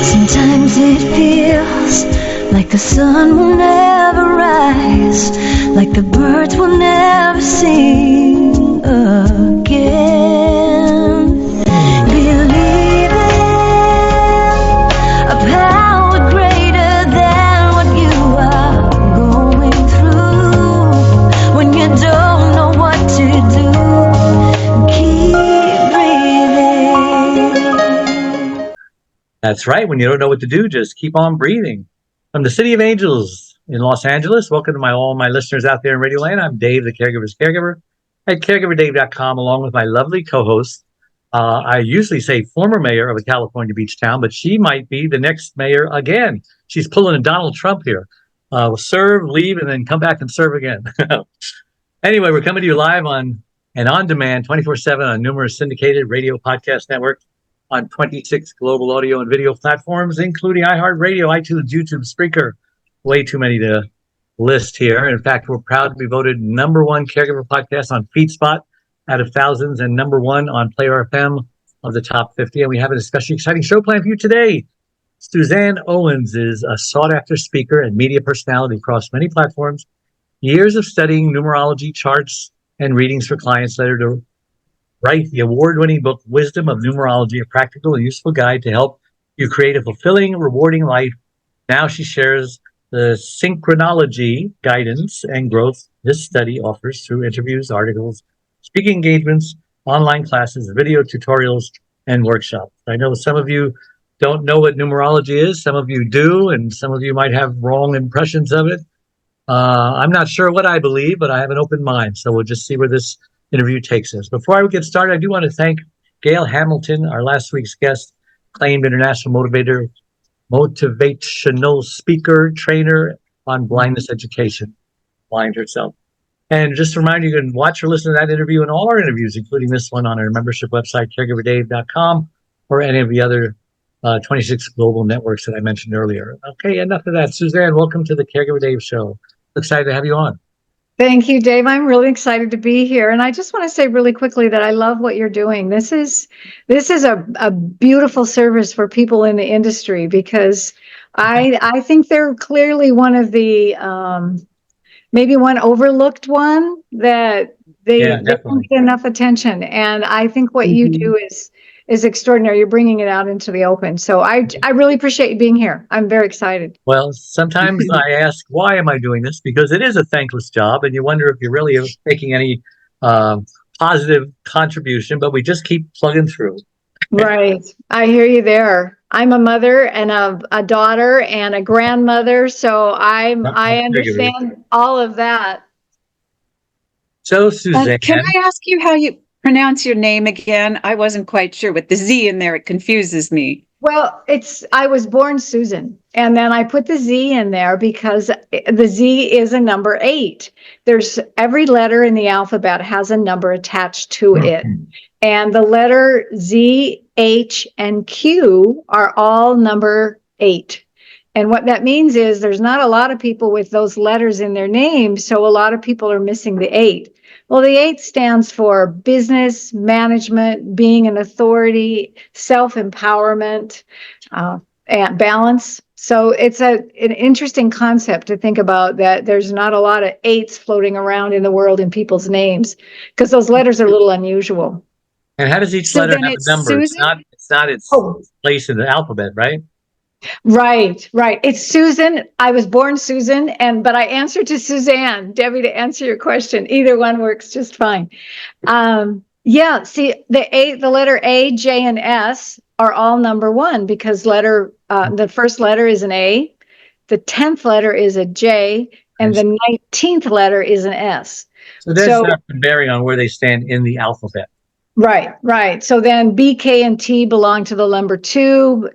Sometimes it feels like the sun will never rise, like the birds will never sing again. Believe in a power greater than what you are going through. When you don't know what to do, keep breathing. That's right. When you don't know what to do, just keep on breathing. From the City of Angels in Los Angeles, welcome to all my listeners out there in Radio Land. I'm Dave, the Caregiver's Caregiver at caregiverdave.com, along with my lovely co-host. I usually say former mayor of a California beach town, but she might be the next mayor again. She's pulling a Donald Trump here. Serve, leave, and then come back and serve again. Anyway, we're coming to you live on and on demand 24/7 on numerous syndicated radio podcast networks, on 26 global audio and video platforms, including iHeartRadio, iTunes, YouTube, Spreaker. Way too many to list here. In fact, we're proud to be voted #1 caregiver podcast on FeedSpot out of thousands, and #1 on Player FM of the top 50. And we have an especially exciting show planned for you today. Suzan Owens is a sought-after speaker and media personality across many platforms. Years of studying numerology, charts, and readings for clients led her to write the award-winning book, Wisdom of Numerology, a practical and useful guide to help you create a fulfilling, rewarding life. Now she shares the synchronicity guidance and growth this study offers through interviews, articles, speaking engagements, online classes, video tutorials, and workshops. I know some of you don't know what numerology is. Some of you do, and some of you might have wrong impressions of it. I'm not sure what I believe, but I have an open mind. So we'll just see where this interview takes us. Before I get started, I do want to thank Gail Hamilton, our last week's guest, acclaimed international motivational speaker, trainer on blindness education, blind herself. And just a reminder, you can watch or listen to that interview and all our interviews, including this one, on our membership website, caregiverdave.com, or any of the other 26 global networks that I mentioned earlier. Okay, enough of that. Suzan, welcome to the Caregiver Dave Show. Excited to have you on. Thank you, Dave. I'm really excited to be here. And I just want to say really quickly that I love what you're doing. This is a beautiful service for people in the industry, because I think they're clearly one of the maybe one overlooked one that they don't get enough attention. And I think what you do is extraordinary. You're bringing it out into the open. So I really appreciate you being here. I'm very excited. Well, sometimes I ask, why am I doing this? Because it is a thankless job, and you wonder if you're really making any positive contribution, but we just keep plugging through. Right. I hear you there. I'm a mother and a daughter and a grandmother, so I understand all of that. So, Suzan, can I ask you how you pronounce your name again? I wasn't quite sure. With the Z in there, it confuses me. Well, I was born Susan, and then I put the Z in there because the Z is a number 8. There's every letter in the alphabet has a number attached to it. And the letter Z, H, and Q are all number 8. And what that means is there's not a lot of people with those letters in their name, so a lot of people are missing the 8. Well, the 8 stands for business, management, being an authority, self-empowerment, and balance. So it's an interesting concept to think about, that there's not a lot of 8s floating around in the world in people's names, because those letters are a little unusual. And how does each letter have a number? Susan? It's not its place in the alphabet, right? Right. It's Susan. I was born Susan, but I answered to Suzanne. Debbie, to answer your question, either one works just fine. See, the letter A, J, and S are all number 1, because the first letter is an A, the 10th letter is a J, and the 19th letter is an S. So there's not a bearing on where they stand in the alphabet. Right. So then B, K, and T belong to the number 2.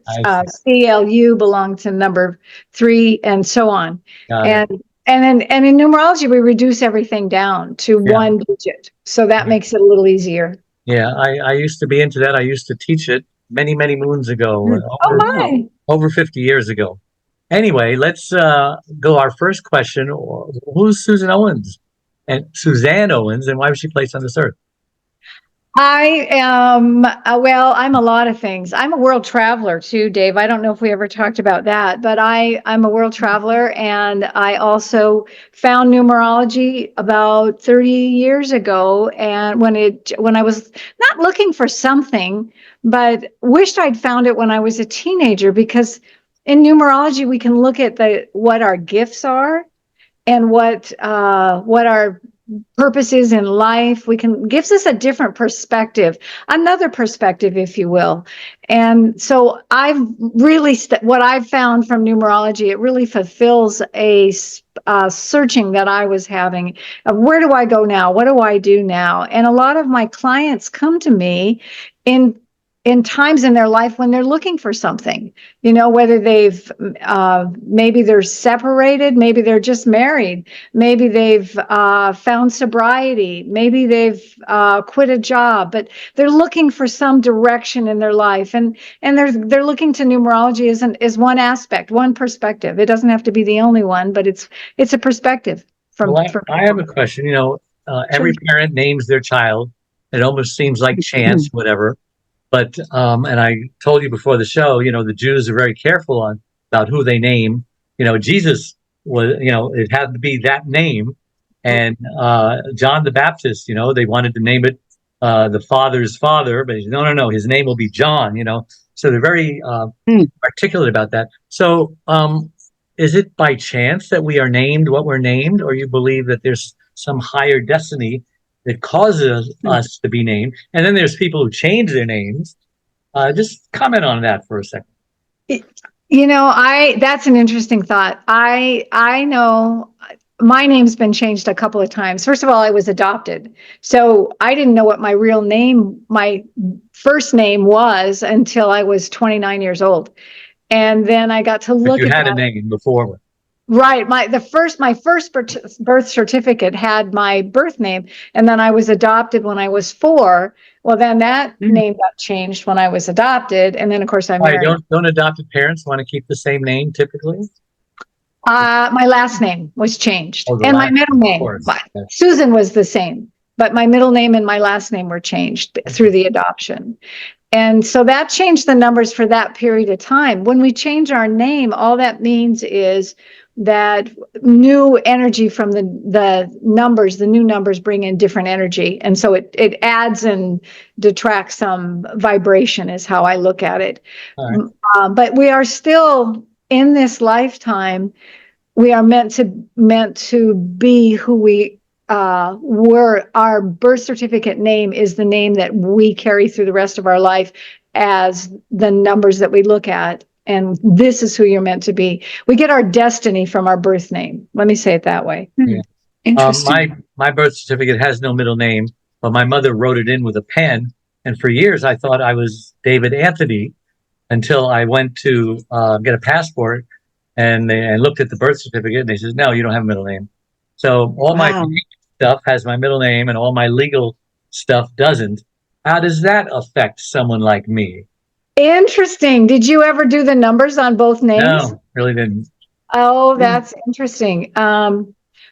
C, L, U belong to number 3, and so on. And in numerology, we reduce everything down to 1 digit. So that makes it a little easier. Yeah, I used to be into that. I used to teach it many moons ago. Over 50 years ago. Anyway, let's go our first question. Who's Suzan Owens? And Suzan Owens, and why was she placed on this earth? I am, well, I'm a lot of things. I'm a world traveler too, Dave. I don't know if we ever talked about that, but I'm a world traveler, and I also found numerology about 30 years ago. And when I was not looking for something, but wished I'd found it when I was a teenager, because in numerology, we can look at what our gifts are and what our purpose is in life. Gives us a different perspective, another perspective, if you will. And so I've really what I've found from numerology, it really fulfills a searching that I was having of where do I go now? What do I do now? And a lot of my clients come to me in times in their life when they're looking for something, whether maybe they're separated, maybe they're just married, maybe they've found sobriety, maybe they've quit a job, but they're looking for some direction in their life, and they're looking to numerology as one aspect, one perspective. It doesn't have to be the only one, but it's a perspective from. Well, I have a question. Every parent names their child. It almost seems like chance, whatever. But and I told you before the show, the Jews are very careful about who they name. Jesus was, it had to be that name, and John the Baptist, they wanted to name it the Father's father, but no, his name will be John. So they're very articulate about that. So is it by chance that we are named what we're named, or you believe that there's some higher destiny that causes us to be named? And then there's people who change their names. Just comment on that for a second. That's an interesting thought. I know my name's been changed a couple of times. First of all, I was adopted, so I didn't know what my real name, my first name was, until I was 29 years old. And then I got to look at that. You had a name before. Right. My first birth certificate had my birth name, and then I was adopted when I was 4. Well, then that name got changed when I was adopted, and then of course I married. Don't adopted parents want to keep the same name typically? My last name was changed, and my middle name, Susan, was the same, but my middle name and my last name were changed through the adoption. And so that changed the numbers for that period of time. When we change our name, all that means is that new energy from the new numbers bring in different energy. And so it adds and detracts some vibration, is how I look at it. Right. But we are still in this lifetime. We are meant to be who we were. Our birth certificate name is the name that we carry through the rest of our life as the numbers that we look at. And this is who you're meant to be. We get our destiny from our birth name. Let me say it that way. Yeah. Interesting. My birth certificate has no middle name, but my mother wrote it in with a pen. And for years, I thought I was David Anthony until I went to get a passport, and I looked at the birth certificate, and they said, "No, you don't have a middle name." So all my stuff has my middle name, and all my legal stuff doesn't. How does that affect someone like me? Interesting. Did you ever do the numbers on both names? No, really didn't. Oh, that's interesting.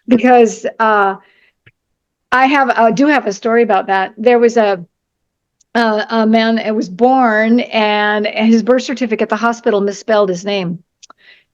Because I do have a story about that. There was a man that was born, and his birth certificate, the hospital misspelled his name.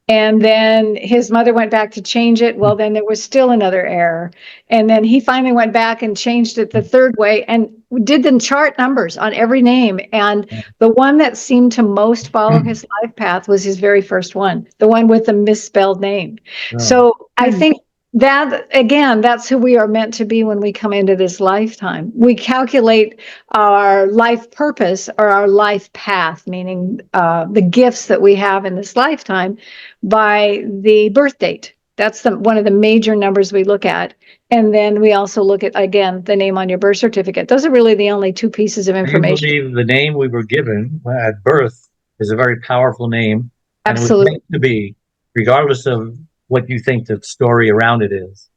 And then his mother went back to change it. Well, then there was still another error. And then he finally went back and changed it the third way and did the chart numbers on every name. And the one that seemed to most follow his life path was his very first one, the one with the misspelled name. Oh. So I think that, again, that's who we are meant to be when we come into this lifetime. We calculate our life purpose or our life path, meaning the gifts that we have in this lifetime, by the birth date. That's one of the major numbers we look at. And then we also look at, again, the name on your birth certificate. Those are really the only two pieces of information. I believe the name we were given at birth is a very powerful name. Absolutely. And it was meant to be, regardless of what you think the story around it is.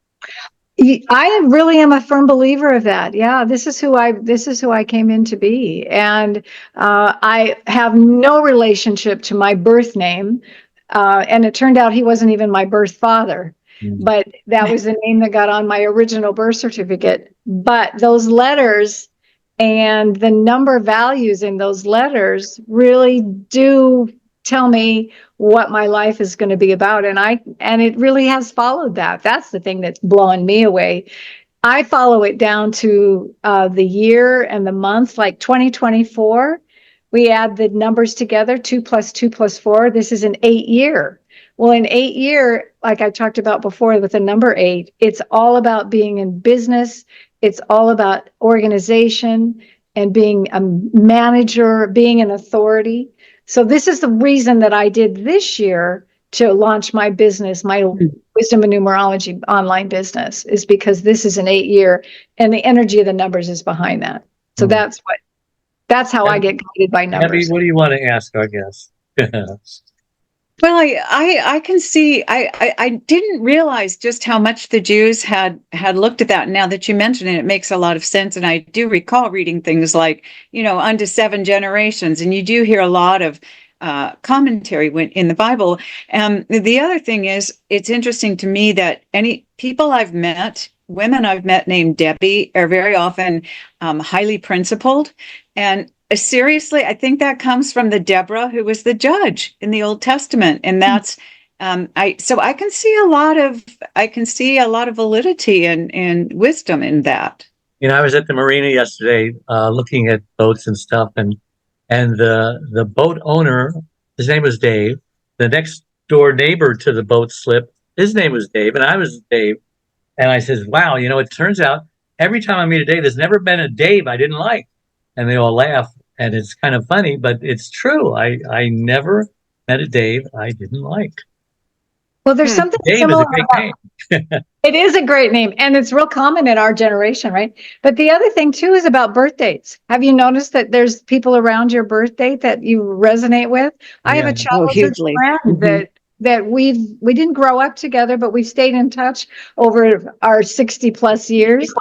I really am a firm believer of that. Yeah, this is who I came in to be. And I have no relationship to my birth name. And it turned out he wasn't even my birth father, but that was the name that got on my original birth certificate. But those letters And the number values in those letters really do tell me what my life is going to be about. And it really has followed that. That's the thing that's blowing me away. I follow it down to the year and the month, like 2024. We add the numbers together, 2 plus 2 plus 4. This is an 8-year. Well, in 8-year, like I talked about before with the number 8, it's all about being in business. It's all about organization and being a manager, being an authority. So this is the reason that I did this year to launch my business, my Wisdom of Numerology online business, is because this is an 8-year and the energy of the numbers is behind that. So that's how I get guided by numbers. Abby, what do you want to ask our guest? Well, I can see, I didn't realize just how much the Jews had looked at that. Now that you mention it, it makes a lot of sense. And I do recall reading things like, unto 7 generations. And you do hear a lot of commentary in the Bible. The other thing is, it's interesting to me that any people women I've met named Debbie, are very often highly principled. And seriously, I think that comes from the Deborah who was the judge in the Old Testament, and that's so I can see a lot of validity and wisdom in that. I was at the marina yesterday, looking at boats and stuff, and the boat owner, his name was Dave. The next door neighbor to the boat slip, his name was Dave, and I was Dave. And I says, "Wow, it turns out every time I meet a Dave, there's never been a Dave I didn't like." And they all laugh. And it's kind of funny, but it's true. I never met a Dave I didn't like. Well, there's something Dave similar. is a great name. It is a great name, and it's real common in our generation, right? But the other thing too is about birthdays. Have you noticed that there's people around your birthday that you resonate with? I have a childhood friend that we didn't grow up together, but we've stayed in touch over our 60 plus years.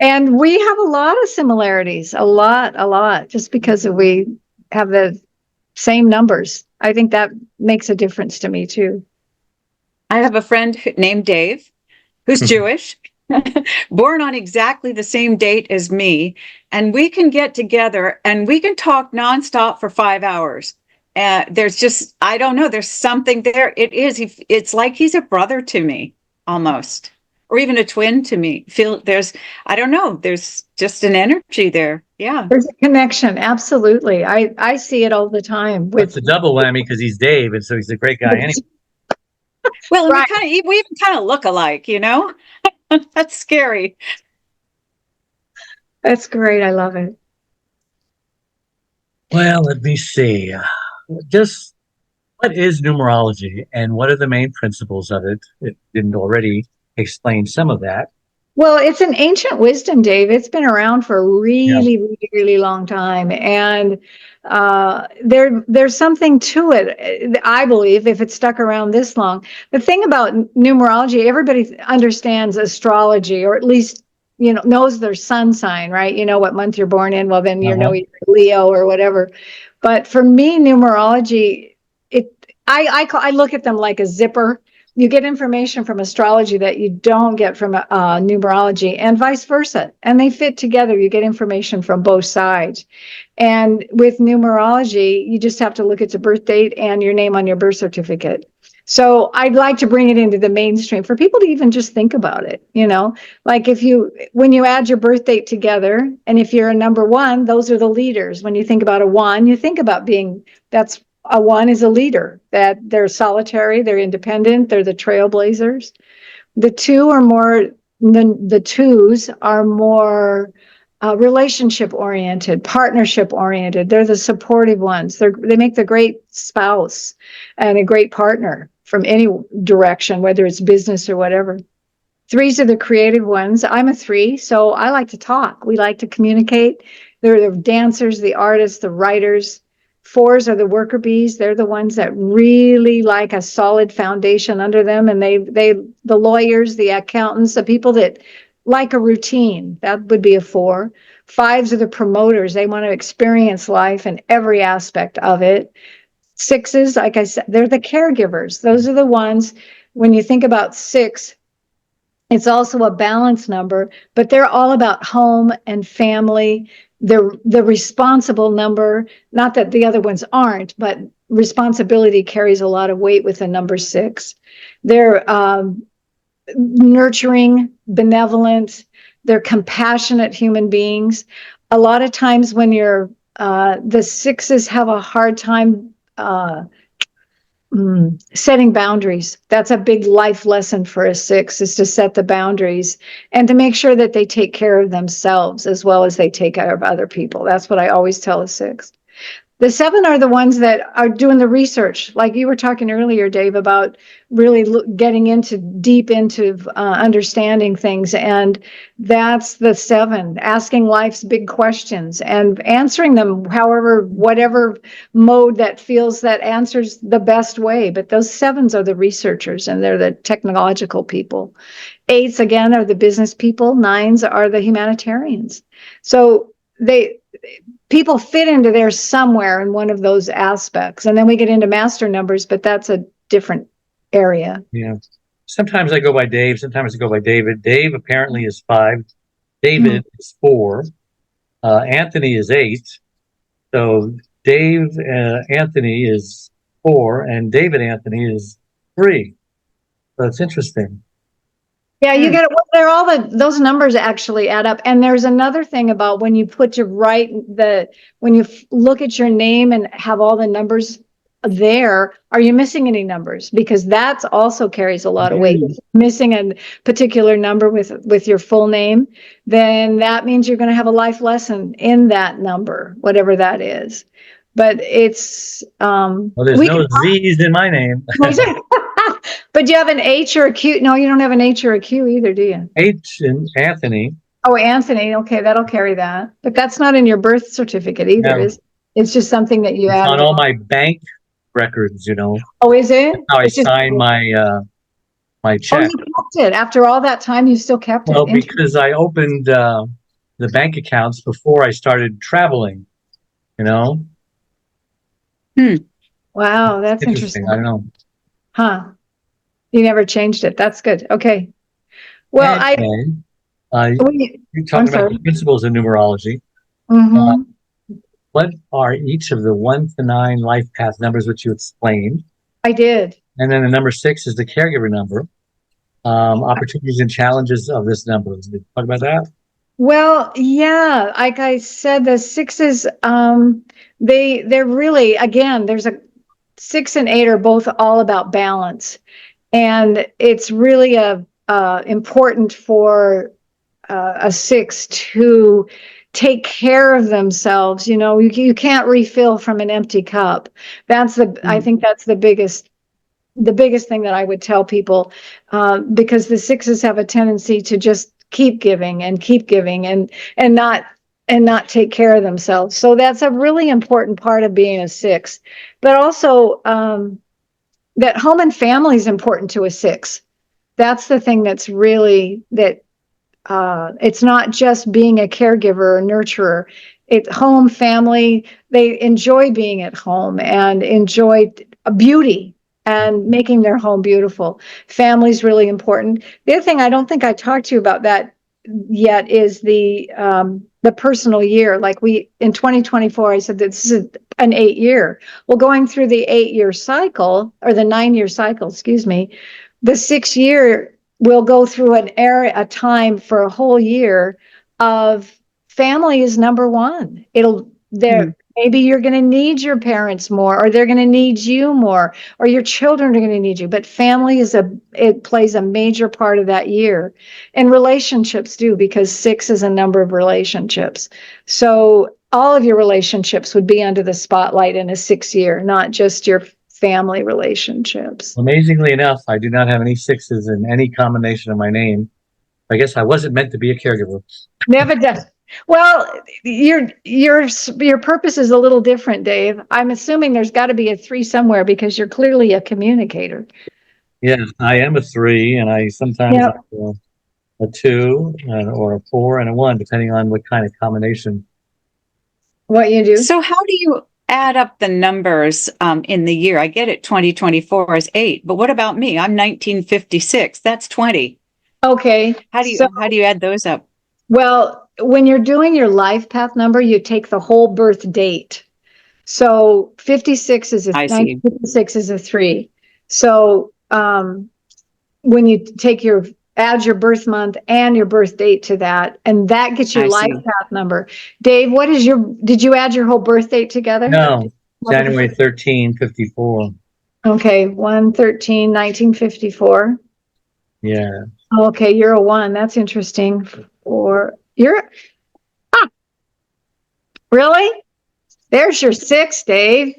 And we have a lot of similarities, a lot, just because we have the same numbers. I think that makes a difference to me too. I have a friend named Dave, who's Jewish, born on exactly the same date as me. And we can get together and we can talk nonstop for 5 hours. There's just, I don't know, there's something there. It's like he's a brother to me, almost. Or even a twin to me. I don't know, there's just an energy there. Yeah. There's a connection. Absolutely. I see it all the time. It's a double whammy because he's Dave, and so he's a great guy anyway. Well, right. we even kind of look alike, That's scary. That's great. I love it. Well, let me see. Just what is numerology and what are the main principles of it? It didn't already explain some of that. Well, it's an ancient wisdom, Dave. It's been around for a really long time. And there's something to it, I believe, if it's stuck around this long. The thing about numerology, everybody understands astrology, or at least, knows their sun sign, right? You know what month you're born in. Well, then you're Leo or whatever. But for me, numerology, I look at them like a zipper. You get information from astrology that you don't get from numerology, and vice versa. And they fit together. You get information from both sides. And with numerology, you just have to look at the birth date and your name on your birth certificate. So I'd like to bring it into the mainstream for people to even just think about it. Like when you add your birth date together, and if you're a number 1, those are the leaders. When you think about a 1, you think about a 1 is a leader, that they're solitary, they're independent, they're the trailblazers. The 2 are more, the 2s are more relationship oriented, partnership oriented. They're the supportive ones. They make the great spouse and a great partner from any direction, whether it's business or whatever. 3s are the creative ones. I'm a 3, so I like to talk. We like to communicate. They're the dancers, the artists, the writers. 4s are the worker bees. They're the ones that really like a solid foundation under them. And the lawyers, the accountants, the people that like a routine, that would be a 4. 5s are the promoters. They want to experience life in every aspect of it. 6s, like I said, they're the caregivers. Those are the ones, when you think about 6, It's also a balance number, but they're all about home and family. They're the responsible number, not that the other ones aren't, but responsibility carries a lot of weight with the number 6. They're nurturing, benevolent, they're compassionate human beings. A lot of times when you're the 6s have a hard time setting boundaries. That's a big life lesson for a 6, is to set the boundaries and to make sure that they take care of themselves as well as they take care of other people. That's what I always tell a 6. The 7 are the ones that are doing the research, like you were talking earlier, Dave, about really getting deep into understanding things. And that's the 7, asking life's big questions and answering them whatever mode that feels that answers the best way. But those 7s are the researchers, and they're the technological people. 8s, again, are the business people. 9s are the humanitarians. So people fit into there somewhere in one of those aspects. And then we get into master numbers, but that's a different area. Yeah. Sometimes I go by Dave. Sometimes I go by David. Dave apparently is 5. David is 4. Anthony is 8. So Dave Anthony is 4, and David Anthony is 3. So it's interesting. Yeah, you get it. Well, they're all those numbers actually add up. And there's another thing about when you when you look at your name and have all the numbers there, are you missing any numbers? Because that's also carries a lot of weight. If you're missing a particular number with your full name, then that means you're going to have a life lesson in that number, whatever that is. But it's well, there's no Z's in my name. But do you have an H or a Q? No, you don't have an H or a Q either, do you? H in Anthony. Oh, Anthony. Okay, that'll carry that. But that's not in your birth certificate either, No. is it? It's just something that you add on all my bank records, Oh, is it? That's how I sign my check. Oh, you kept it. After all that time, you still kept it? Well, because I opened the bank accounts before I started traveling, Wow, that's interesting. I don't know. Huh. You never changed it. That's good. Okay. Well, you're talking about the principles of numerology. What are each of the 1 to 9 life path numbers, which you explained? I did. And then the number 6 is the caregiver number. Opportunities and challenges of this number. Did you talk about that? Well, yeah, like I said, the 6s, they're really, again, there's a 6 and 8 are both all about balance. And it's really important for a 6 to take care of themselves. You can't refill from an empty cup. I think that's the biggest thing that I would tell people, because the 6s have a tendency to just keep giving and not take care of themselves. So that's a really important part of being a 6. But also, that home and family is important to a 6. That's the thing that's really it's not just being a caregiver or nurturer. It's home, family. They enjoy being at home and enjoy beauty and making their home beautiful. Family is really important. The other thing, I don't think I talked to you about that yet, is the personal year. Like in 2024, I said that this is an 8-year. Well, going through the 8-year cycle, or the 9-year cycle, excuse me, the 6th year will go through a time for a whole year of family is number 1. Maybe you're going to need your parents more, or they're going to need you more, or your children are going to need you. But family it plays a major part of that year. And relationships do, because 6 is a number of relationships. So all of your relationships would be under the spotlight in a 6th year, not just your family relationships. Amazingly enough, I do not have any 6s in any combination of my name. I guess I wasn't meant to be a caregiver. Never done. Well, your purpose is a little different, Dave. I'm assuming there's got to be a 3 somewhere, because you're clearly a communicator. Yes, I am a 3, and I sometimes have a 2 or a 4 and a 1, depending on what kind of combination. What you do. So how do you add up the numbers in the year? I get it, 2024 is 8, but what about me? I'm 1956. That's 20. Okay. How do you add those up? Well, when you're doing your life path number, you take the whole birth date. So 56 is I see. 1956 is a 3. So when you add your birth month and your birth date to that, and that gets your I life see. path number. Dave, did you add your whole birth date together? No, January 13, 54. Okay, 1/13/1954. Yeah. Okay, you're a 1. That's interesting. Really? There's your 6, Dave.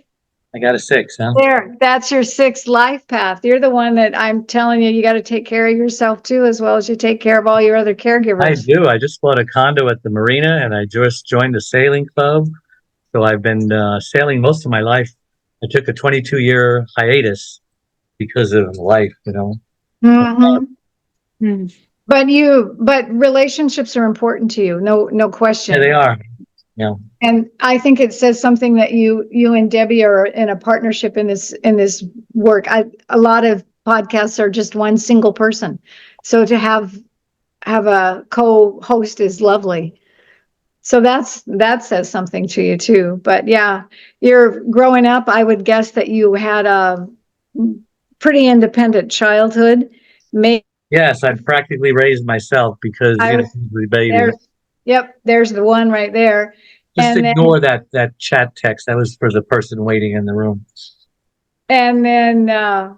I got a 6, huh? There, that's your 6th life path. You're the one that I'm telling you got to take care of yourself too, as well as you take care of all your other caregivers. I do. I just bought a condo at the marina, and I just joined the sailing club. So I've been sailing most of my life. I took a 22-year hiatus because of life, Mm-hmm. Hmm. But relationships are important to you. No question. Yeah, they are. Yeah. And I think it says something that you and Debbie are in a partnership in this work. A lot of podcasts are just one single person. So to have a co-host is lovely. So that says something to you too. But yeah, you're growing up. I would guess that you had a pretty independent childhood. Yes, I've practically raised myself because, the baby. There's the one right there. Just And ignore that chat text. That was for the person waiting in the room. And then that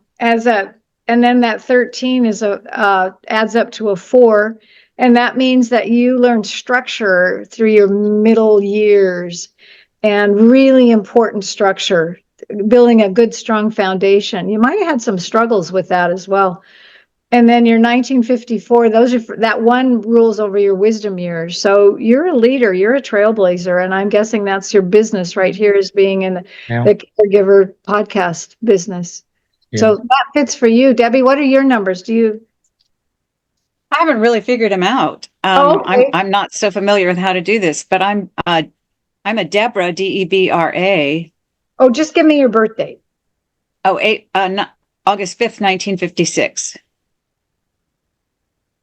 13 adds up to a 4, and that means that you learn structure through your middle years, and really important structure, building a good strong foundation. You might have had some struggles with that as well. And then your 1954, that one rules over your wisdom years. So you're a leader, you're a trailblazer, and I'm guessing that's your business right here, is being in the Caregiver podcast business. Yeah. So that fits for you. Debbie, what are your numbers? I haven't really figured them out. Okay. I'm not so familiar with how to do this, but I'm a Deborah, Debra. Oh, just give me your birth date. August 5th, 1956.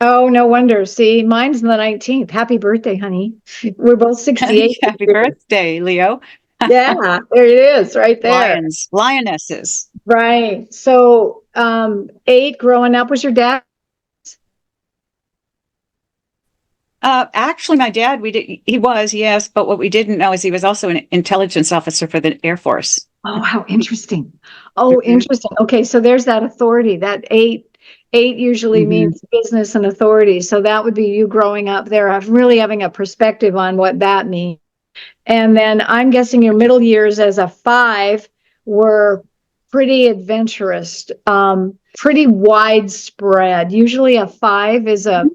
Oh, no wonder. See, mine's the 19th. Happy birthday, honey. We're both 68. Happy birthday, Leo. Yeah, there it is, right there. Lionesses. Right. So 8, growing up, was your dad? Actually, my dad, he was, yes, but what we didn't know is he was also an intelligence officer for the Air Force. Oh, how interesting. Oh, interesting. Okay, so there's that authority. That 8 usually means business and authority. So that would be you growing up there, really having a perspective on what that means. And then I'm guessing your middle years as a 5 were pretty adventurous, pretty widespread. Usually a 5 is a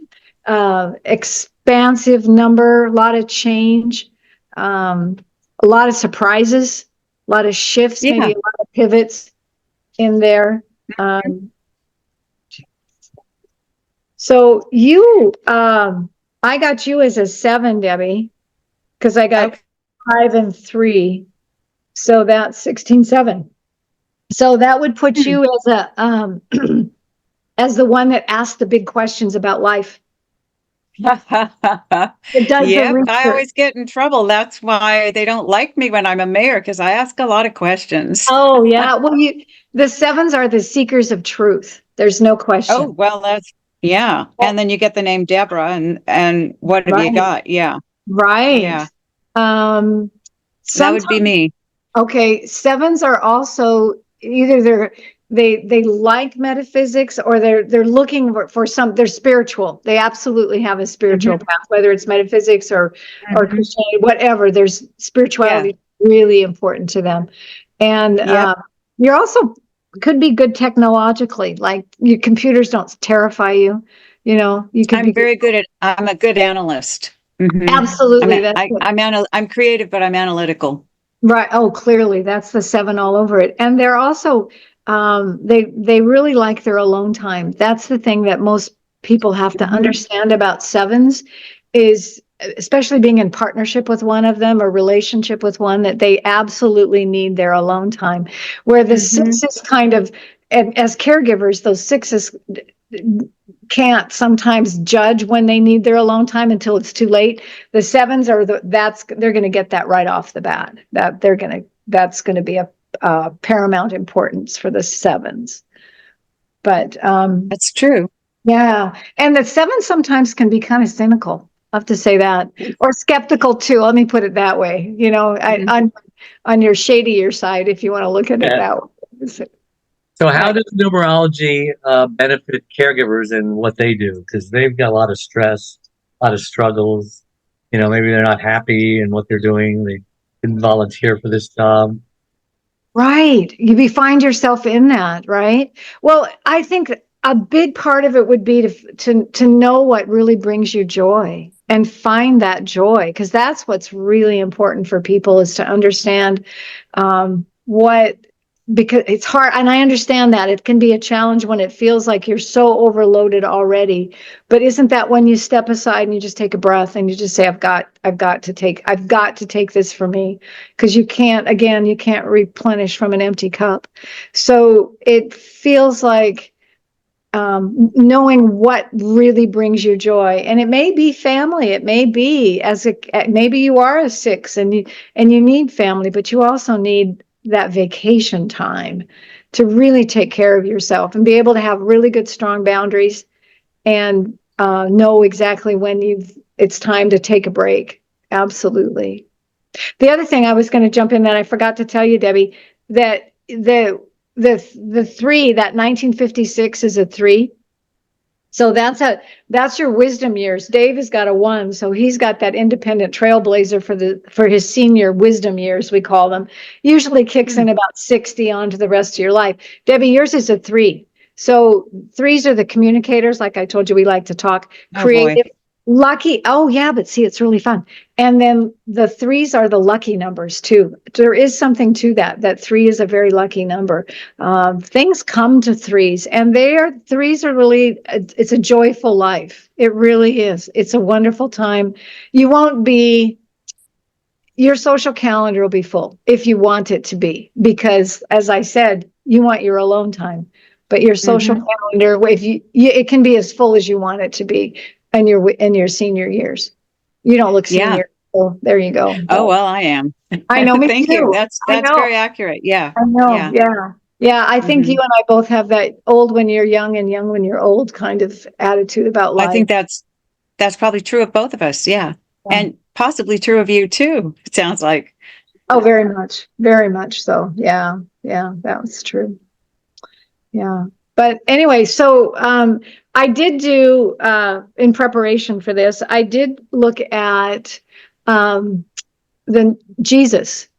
expansive number, a lot of change, a lot of surprises, a lot of shifts, maybe a lot of pivots in there. So you, I got you as a 7, Debbie, because I got 5 and 3. So that's 16/7. So that would put you as a as the one that asked the big questions about life. It does. I always get in trouble. That's why they don't like me when I'm a mayor, because I ask a lot of questions. Oh yeah. Well, the 7s are the seekers of truth. There's no question. Oh well, and then you get the name Deborah, and what have you got? Yeah. Right. Yeah. That would be me. Okay. 7s are also either they like metaphysics, or they're looking for they're spiritual. They absolutely have a spiritual path, whether it's metaphysics or Christianity, whatever. There's spirituality really important to them. And you're also could be good technologically, like your computers don't terrify you. You can I'm a good analyst. Absolutely. I'm creative, but I'm analytical. Right. Oh, clearly that's the 7 all over it. And they're also, they really like their alone time. That's the thing that most people have to understand about 7s is, especially being in partnership with one of them or relationship with one, that they absolutely need their alone time. Where the 6s kind of, as caregivers, those 6s, can't sometimes judge when they need their alone time until it's too late. The sevens are they're going to get that right off the bat. That's going to be a paramount importance for the sevens. But That's true. yeah, and the sevens sometimes can be kind of cynical. I have to say that, or skeptical too. Let me put it that way. On your shadier side, if you want to look at it that way. So how does numerology benefit caregivers in what they do? Because they've got a lot of stress, a lot of struggles. Maybe they're not happy in what they're doing. They didn't volunteer for this job. Right. You find yourself in that, right? Well, I think a big part of it would be to know what really brings you joy and find that joy, because that's what's really important for people, is to understand because it's hard. And I understand that it can be a challenge when it feels like you're so overloaded already. But isn't that when you step aside and you just take a breath and you just say, I've got to take this for me, because you can't replenish from an empty cup. So it feels like knowing what really brings you joy, and it may be family. It may be maybe you are a 6 and you need family, but you also need that vacation time to really take care of yourself and be able to have really good, strong boundaries and know exactly when it's time to take a break. Absolutely. The other thing I was going to jump in that I forgot to tell you, Debbie, that the 3, that 1956 is a 3. So that's your wisdom years. Dave has got a 1, so he's got that independent trailblazer for his senior wisdom years, we call them. Usually kicks in about 60 on to the rest of your life. Debbie, yours is a 3. So 3s are the communicators, like I told you, we like to talk, creative, lucky. Oh yeah, but see, it's really fun. And then the 3s are the lucky numbers too. There is something to that 3 is a very lucky number. Things come to 3s, and 3s are really, it's a joyful life. It really is. It's a wonderful time. Your social calendar will be full if you want it to be, because as I said, you want your alone time, but your social calendar, it can be as full as you want it to be in your senior years. You don't look senior. Yeah. So there you go. Oh, well, I am. I know. Me Thank too. you. That's very accurate. Yeah. I know. Yeah. I think you and I both have that old when you're young and young when you're old kind of attitude about life. I think that's probably true of both of us. Yeah. And possibly true of you too. It sounds like. Oh, very much. Very much so. Yeah. That was true. Yeah. But anyway, so I did do, in preparation for this, I did look at the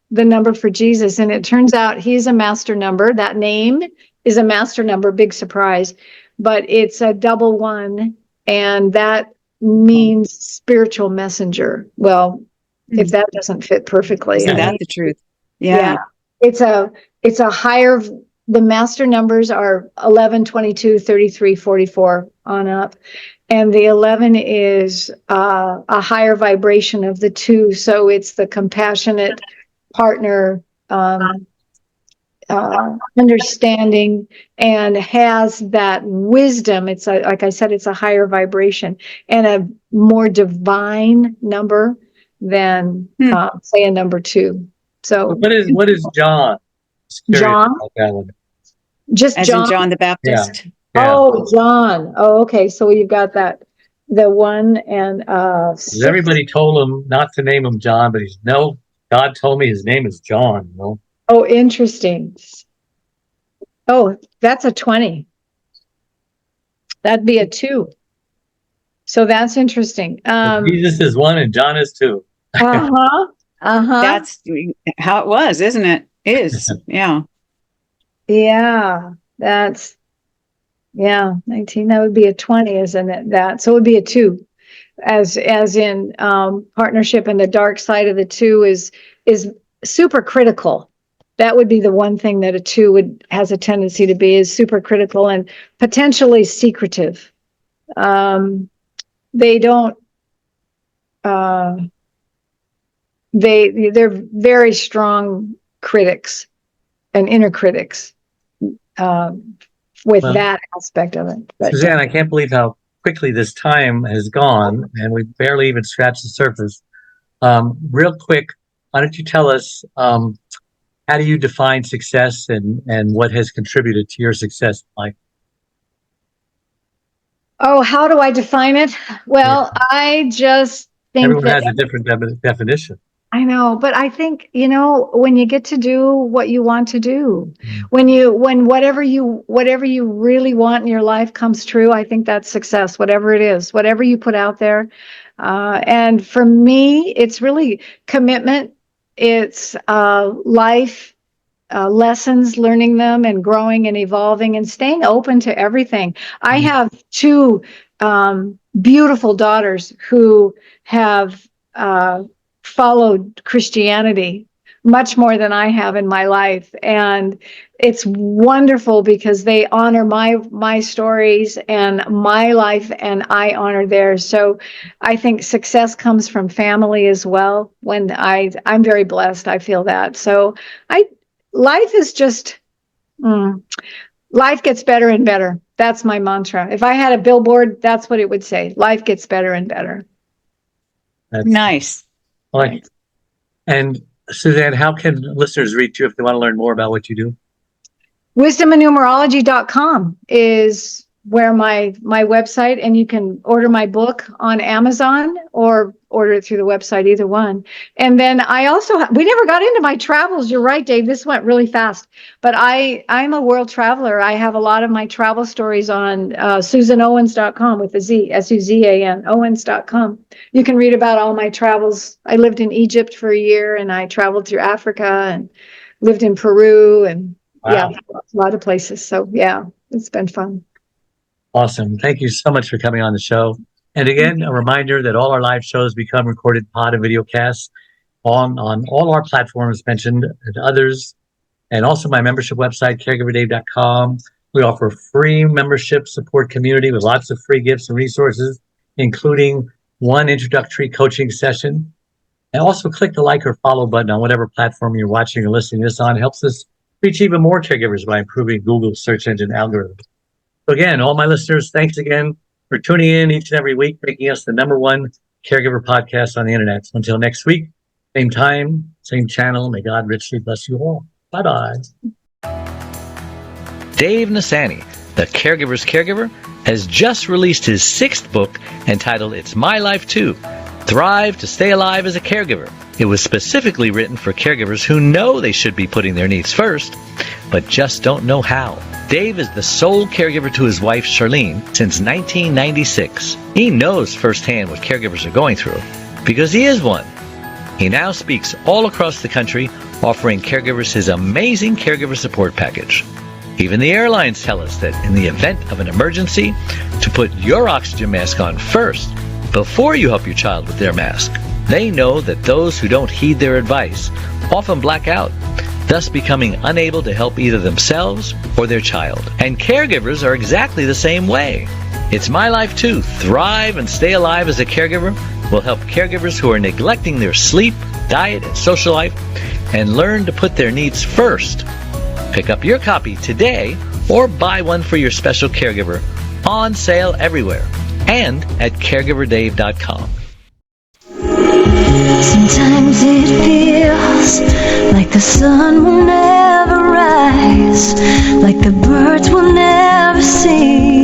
number for Jesus. And it turns out he's a master number. That name is a master number, big surprise. But it's a 11, and that means spiritual messenger. Well, if that doesn't fit perfectly. Isn't that the truth? Yeah. It's a higher. The master numbers are 11, 22, 33, 44 on up. And the 11 is a higher vibration of the 2. So it's the compassionate partner, understanding, and has that wisdom. It's like I said, it's a higher vibration and a more divine number than say a number 2. So what is John? John? Just as John? in John the Baptist. Yeah. Oh, John. Oh, okay. So you've got the 1 and 6. Everybody told him not to name him John, but God told me his name is John. Oh, interesting. Oh, that's a 20. That'd be a 2. So that's interesting. Jesus is 1 and John is 2. That's how it was, isn't it? Yeah. Yeah, that's 19. That would be a 20, isn't it? So it would be a 2, as in partnership, and the dark side of the 2 is super critical. That would be the one thing that a 2 has a tendency to be, is super critical and potentially secretive. They don't. They're very strong critics and inner critics with Well, that aspect of it. But, Suzanne, I can't believe how quickly this time has gone, and we barely even scratched the surface. Real quick, why don't you tell us how do you define success and what has contributed to your success in life? oh, how do I define it? Well, I just think Everyone that has a different definition. I know, but I think, when you get to do what you want to do, Mm. when whatever you really want in your life comes true, I think that's success, whatever it is, whatever you put out there. And for me, it's really commitment. It's life lessons, learning them and growing and evolving and staying open to everything. I have two beautiful daughters who have followed Christianity much more than I have in my life. And it's wonderful because they honor my stories and my life, and I honor theirs. So I think success comes from family as well. When I'm very blessed, I feel that. So life is just, life gets better and better. That's my mantra. If I had a billboard, that's what it would say. Life gets better and better. That's Nice. Right. And Suzanne, how can listeners reach you if they want to learn more about what you do? Wisdomofnumerology.com is where my website, and you can order my book on Amazon or order it through the website, either one. And then I also, we never got into my travels. You're right, Dave. This went really fast. But I'm a world traveler. I have a lot of my travel stories on SuzanOwens.com with a Z, Suzan, Owens.com. You can read about all my travels. I lived in Egypt for a year, and I traveled through Africa and lived in Peru and Wow. yeah, a lot of places. So yeah, it's been fun. Awesome. Thank you so much for coming on the show. And again, a reminder that all our live shows become recorded pod and video casts on all our platforms mentioned and others. And also my membership website, caregiverdave.com. We offer a free membership support community with lots of free gifts and resources, including one introductory coaching session. And also click the like or follow button on whatever platform you're watching or listening to this on. It helps us reach even more caregivers by improving Google's search engine algorithm. So again, all my listeners, thanks again for tuning in each and every week, making us the #1 caregiver podcast on the internet. So until next week, same time, same channel. May God richly bless you all. Bye-bye. Dave Nasani, the Caregiver's Caregiver, has just released his 6th book entitled It's My Life Too, Thrive to Stay Alive as a Caregiver. It was specifically written for caregivers who know they should be putting their needs first, but just don't know how. Dave is the sole caregiver to his wife, Charlene, since 1996. He knows firsthand what caregivers are going through, because he is one. He now speaks all across the country, offering caregivers his amazing caregiver support package. Even the airlines tell us that in the event of an emergency, to put your oxygen mask on first, before you help your child with their mask. They know that those who don't heed their advice often black out, thus becoming unable to help either themselves or their child. And caregivers are exactly the same way. It's My Life Too, Thrive and Stay Alive as a Caregiver will help caregivers who are neglecting their sleep, diet, and social life and learn to put their needs first. Pick up your copy today or buy one for your special caregiver, on sale everywhere and at caregiverdave.com. Sometimes it feels like the sun will never rise, like the birds will never sing.